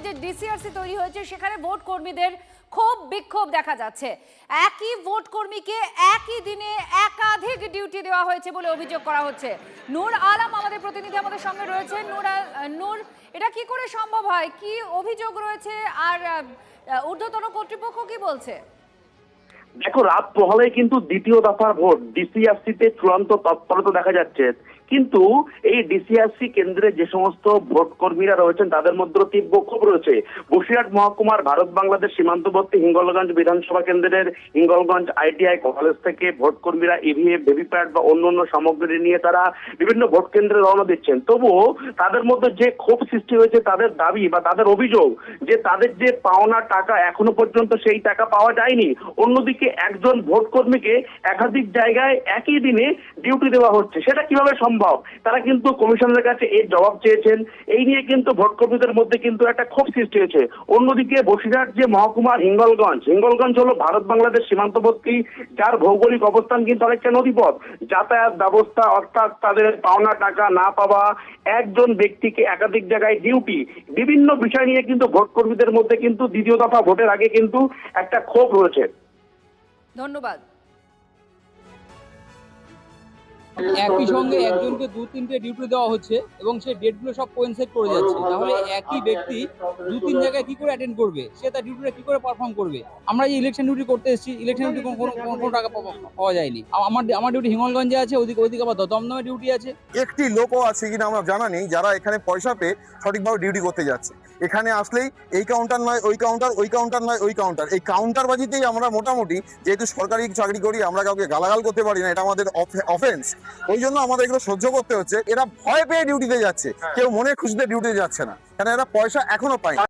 যে ডিসিআরসি তৈরি হয়েছে সেখানে ভোট কর্মীদের খুব বিক্ষোভ দেখা যাচ্ছে। একই ভোট কর্মীকে একই দিনে একাধিক ডিউটি দেওয়া হয়েছে বলে অভিযোগ করা হচ্ছে। নূর আলম আমাদের প্রতিনিধি আমাদের সঙ্গে রয়েছে। নূর, এটা কি করে সম্ভব হয়, কি অভিযোগ রয়েছে, আর ঊর্ধ্বতন কর্তৃপক্ষ কি বলছে? দেখো, রাত পোহালে কিন্তু দ্বিতীয় দফার ভোট ডিসিআরসিতে চূড়ান্ত তৎপরতা দেখা যাচ্ছে, কিন্তু এই ডিসিআরসি কেন্দ্রে যে সমস্ত ভোট কর্মীরা রয়েছেন তাদের মধ্যে তীব্র ক্ষোভ রয়েছে। বসিরহাট মহকুমার ভারত বাংলাদেশ সীমান্তবর্তী হিঙ্গলগঞ্জ বিধানসভা কেন্দ্রের হিঙ্গলগঞ্জ আইটিআই কলেজ থেকে ভোট কর্মীরা ইভিএম, ভিভিপ্যাট বা অন্যান্য সামগ্রী নিয়ে তারা বিভিন্ন ভোট কেন্দ্রে রওনা দিচ্ছেন। তবুও তাদের মধ্যে যে ক্ষোভ সৃষ্টি হয়েছে, তাদের দাবি বা তাদের অভিযোগ যে তাদের যে পাওনা টাকা এখনো পর্যন্ত সেই টাকা পাওয়া যায়নি। অন্যদিকে একজন ভোট কর্মীকে একাধিক জায়গায় একই দিনে ডিউটি দেওয়া হচ্ছে, সেটা কিভাবে সম্ভব? তারা কিন্তু কমিশনের কাছে এর জবাব চেয়েছেন। এই নিয়ে কিন্তু ভোট কর্মীদের মধ্যে কিন্তু একটা ক্ষোভ সৃষ্টি হয়েছে। অন্যদিকে বসিরহাট যে মহকুমার হিঙ্গলগঞ্জ হলো ভারত বাংলাদেশ সীমান্তবর্তী, যার ভৌগোলিক অবস্থান কিন্তু অনেকটা নদীপথ। যাতায়াত ব্যবস্থা, অর্থাৎ তাদের পাওনা টাকা না পাওয়া, একজন ব্যক্তিকে একাধিক জায়গায় ডিউটি, বিভিন্ন বিষয় নিয়ে কিন্তু ভোট কর্মীদের মধ্যে কিন্তু দ্বিতীয় দফা ভোটের আগে কিন্তু একটা ক্ষোভ রয়েছে। ধন্যবাদ। একই সঙ্গে একজনকে 2-3টে ডিউটি দেওয়া হচ্ছে এবং সেই ডেটগুলো সব কোইনসাইড করে যাচ্ছে। তাহলে একই ব্যক্তি 2-3 জায়গায় কি করে অ্যাটেন্ড করবে, সে তার ডিউটিটা কি করে পারফর্ম করবে? আমরা যে ইলেকশন ডিউটি করতে এসেছি, ইলেকশন ডিউটি কোনো টাকা পাওয়া যায়নি। আমার ডিউটি হিঙ্গলগঞ্জে আছে, ওইদিকে আবার দমদমে ডিউটি আছে। একটি লোকও আছে কিনা আমরা জানা নেই যারা এখানে পয়সা পেয়ে সঠিকভাবে ডিউটি করতে যাচ্ছে। এখানে আসলেই এই কাউন্টার নয় ওই কাউন্টার, ওই কাউন্টার নয় ওই কাউন্টার, এই কাউন্টার বাজিতেই আমরা মোটামুটি, যেহেতু সরকারি চাকরি করি, আমরা কাউকে গালাগাল করতে পারি না, এটা আমাদের অফেন্স। ওই জন্য আমাদের এগুলো সহ্য করতে হচ্ছে। এরা ভয় পেয়ে ডিউটিতে যাচ্ছে, কেউ মনে খুশিতে ডিউটিতে যাচ্ছে না, কারণ এরা পয়সা এখনো পায়।